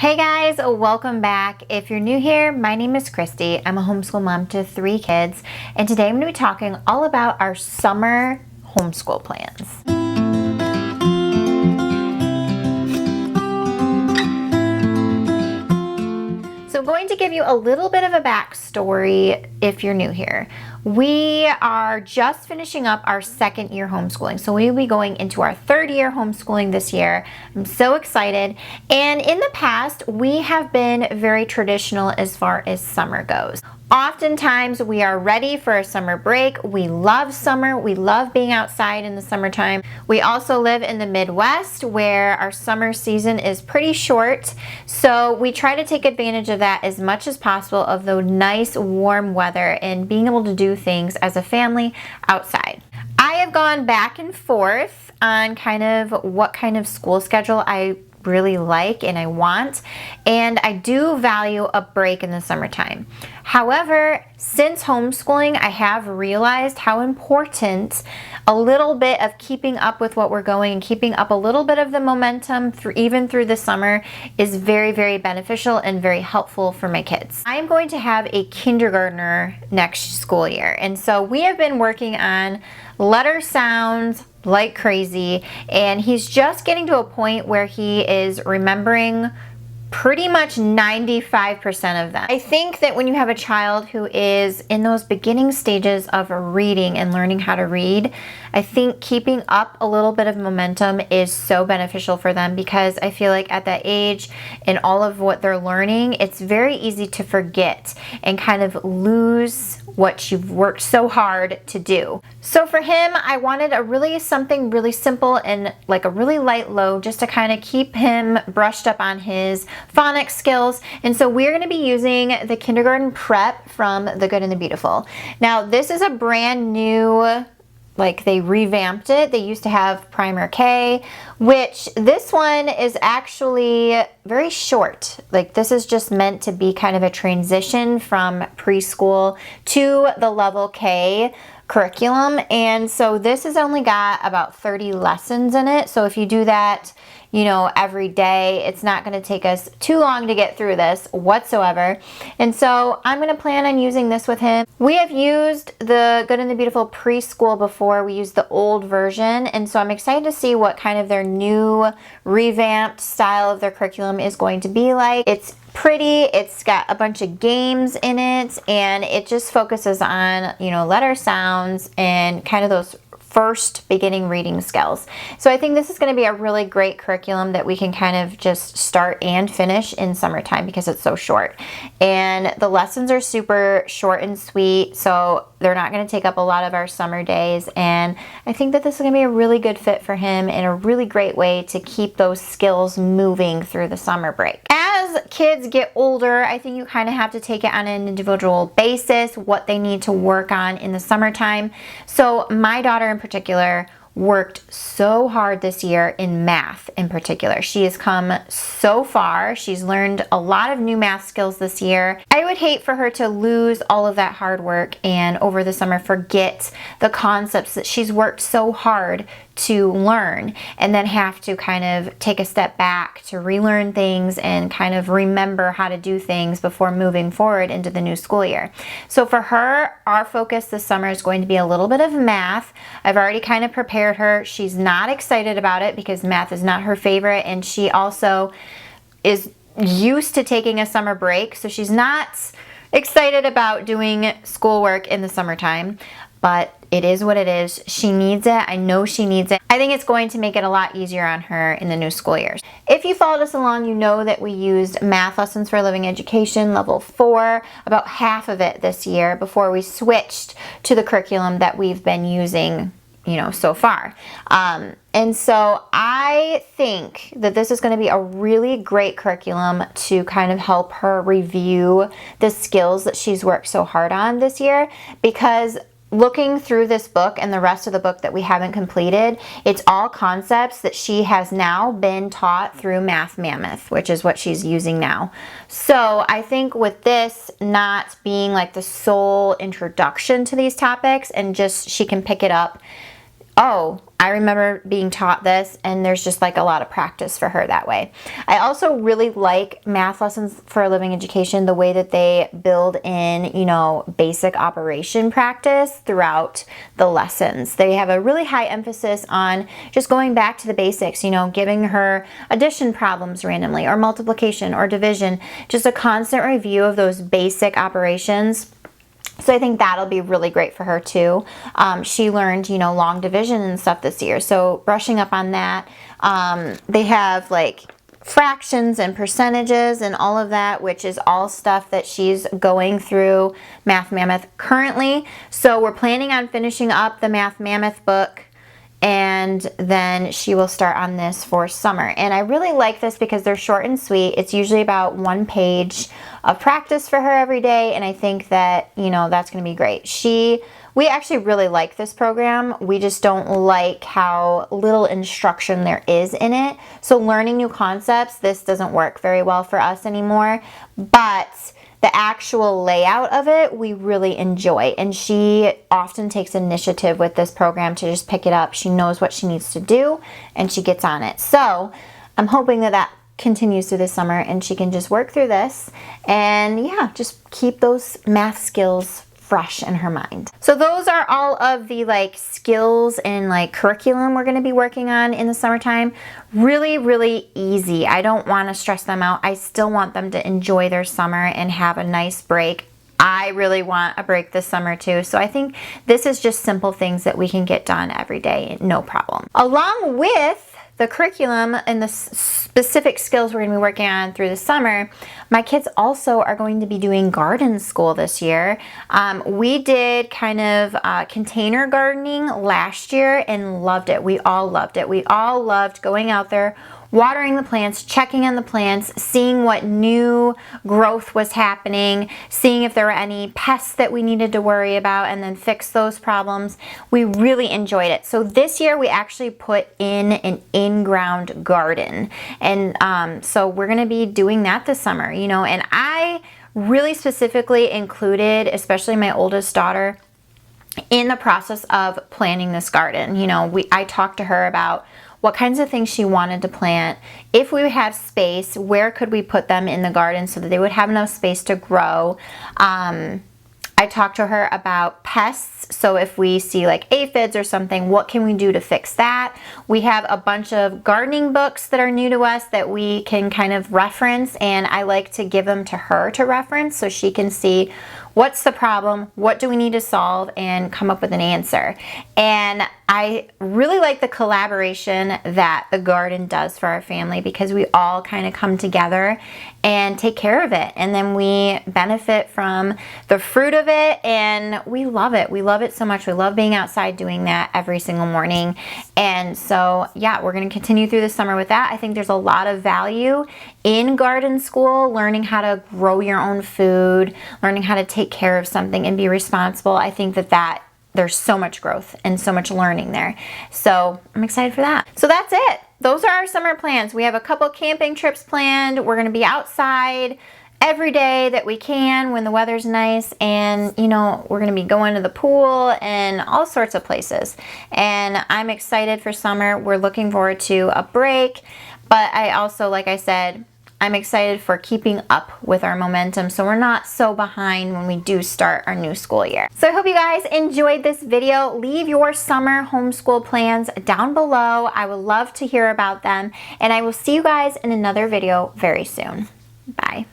Hey guys, welcome back. If you're new here, my name is Christy. I'm a homeschool mom to 3 kids, and today I'm going to be talking all about our summer homeschool plans. So I'm going to give you a little bit of a backstory if you're new here. We are just finishing up our 2nd year homeschooling. So we will be going into our 3rd year homeschooling this year. I'm so excited. And in the past, we have been very traditional as far as summer goes. Oftentimes we are ready for a summer break. We love summer. We love being outside in the summertime. We also live in the Midwest where our summer season is pretty short. So we try to take advantage of that as much as possible, of the nice warm weather and being able to do things as a family outside. I have gone back and forth on kind of what kind of school schedule I really like and I want, and I do value a break in the summertime. However, since homeschooling, I have realized how important a little bit of keeping up with what we're going and keeping up a little bit of the momentum even through the summer is very, very beneficial and very helpful for my kids. I am going to have a kindergartner next school year, and so we have been working on letter sounds like crazy, and he's just getting to a point where he is remembering pretty much 95% of them. I think that when you have a child who is in those beginning stages of reading and learning how to read, I think keeping up a little bit of momentum is so beneficial for them, because I feel like at that age and all of what they're learning, it's very easy to forget and kind of lose what you've worked so hard to do. So for him, I wanted something really simple and like a really light load, just to kind of keep him brushed up on his phonics skills. And so we're going to be using the Kindergarten Prep from The Good and the Beautiful. Now this is a brand new, like they revamped it. They used to have Primer K, which this one is actually very short. Like this is just meant to be kind of a transition from preschool to the level K curriculum. And so this has only got about 30 lessons in it. So if you do that, every day, it's not going to take us too long to get through this whatsoever. And so I'm going to plan on using this with him. We have used the Good and the Beautiful preschool before. We used the old version, and so I'm excited to see what kind of their new revamped style of their curriculum is going to be like. It's pretty, it's got a bunch of games in it, and it just focuses on, letter sounds and kind of those first beginning reading skills. So I think this is going to be a really great curriculum that we can kind of just start and finish in summertime because it's so short. And the lessons are super short and sweet, so they're not going to take up a lot of our summer days. And I think that this is going to be a really good fit for him and a really great way to keep those skills moving through the summer break. As kids get older, I think you kind of have to take it on an individual basis, what they need to work on in the summertime. So my daughter in particular worked so hard this year in math in particular. She has come so far. She's learned a lot of new math skills this year. I would hate for her to lose all of that hard work and over the summer forget the concepts that she's worked so hard to learn, and then have to kind of take a step back to relearn things and kind of remember how to do things before moving forward into the new school year. So for her, our focus this summer is going to be a little bit of math. I've already kind of prepared her. She's not excited about it because math is not her favorite, and she also is used to taking a summer break, so she's not excited about doing schoolwork in the summertime. But it is what it is. She needs it. I know she needs it. I think it's going to make it a lot easier on her in the new school year. If you followed us along, you know that we used Math Lessons for Living Education Level 4, about half of it this year, before we switched to the curriculum that we've been using so far. And so I think that this is going to be a really great curriculum to kind of help her review the skills that she's worked so hard on this year, because looking through this book and the rest of the book that we haven't completed, it's all concepts that she has now been taught through Math Mammoth, which is what she's using now. So I think with this not being like the sole introduction to these topics, and just she can pick it up oh, I remember being taught this, and there's just like a lot of practice for her that way. I also really like math lessons for a living education, the way that they build in, you know, basic operation practice throughout the lessons. They have a really high emphasis on just going back to the basics, you know, giving her addition problems randomly, or multiplication or division, just a constant review of those basic operations. So I think that'll be really great for her too. She learned, you know, long division and stuff this year. So brushing up on that. They have like fractions and percentages and all of that, which is all stuff that she's going through Math Mammoth currently. So we're planning on finishing up the Math Mammoth book, and then she will start on this for summer. And I really like this because they're short and sweet. It's usually about 1 page of practice for her every day, and I think that, you know, that's going to be great. We actually really like this program. We just don't like how little instruction there is in it. So learning new concepts, this doesn't work very well for us anymore. But the actual layout of it, we really enjoy. And she often takes initiative with this program to just pick it up. She knows what she needs to do, and she gets on it. So I'm hoping that that continues through this summer, and she can just work through this and, yeah, just keep those math skills fresh in her mind. So those are all of the like skills and like curriculum we're going to be working on in the summertime. Really, really easy. I don't want to stress them out. I still want them to enjoy their summer and have a nice break. I really want a break this summer too. So I think this is just simple things that we can get done every day, no problem. Along with the curriculum and the specific skills we're going to be working on through the summer, my kids also are going to be doing garden school this year. We did kind of container gardening last year and loved it. We all loved it. We all loved going out there, watering the plants, checking on the plants, seeing what new growth was happening, seeing if there were any pests that we needed to worry about, and then fix those problems. We really enjoyed it. So this year we actually put in an in-ground garden. And so we're gonna be doing that this summer, you know, and I really specifically included, especially my oldest daughter, in the process of planning this garden. You know, I talked to her about what kinds of things she wanted to plant. If we have space, where could we put them in the garden so that they would have enough space to grow? I talked to her about pests. So if we see like aphids or something, what can we do to fix that? We have a bunch of gardening books that are new to us that we can kind of reference, and I like to give them to her to reference so she can see what's the problem, what do we need to solve, and come up with an answer. And I really like the collaboration that the garden does for our family, because we all kind of come together and take care of it, and then we benefit from the fruit of it, and we love it. We love it so much. We love being outside doing that every single morning. And so, yeah, we're going to continue through the summer with that. I think there's a lot of value in garden school, learning how to grow your own food, learning how to take care of something and be responsible. I think that there's so much growth and so much learning there. So I'm excited for that. So that's it. Those are our summer plans. We have a couple camping trips planned. We're going to be outside every day that we can when the weather's nice, and you know, we're going to be going to the pool and all sorts of places. And I'm excited for summer. We're looking forward to a break, but I also, like I said, I'm excited for keeping up with our momentum so we're not so behind when we do start our new school year. So I hope you guys enjoyed this video. Leave your summer homeschool plans down below. I would love to hear about them, and I will see you guys in another video very soon. Bye.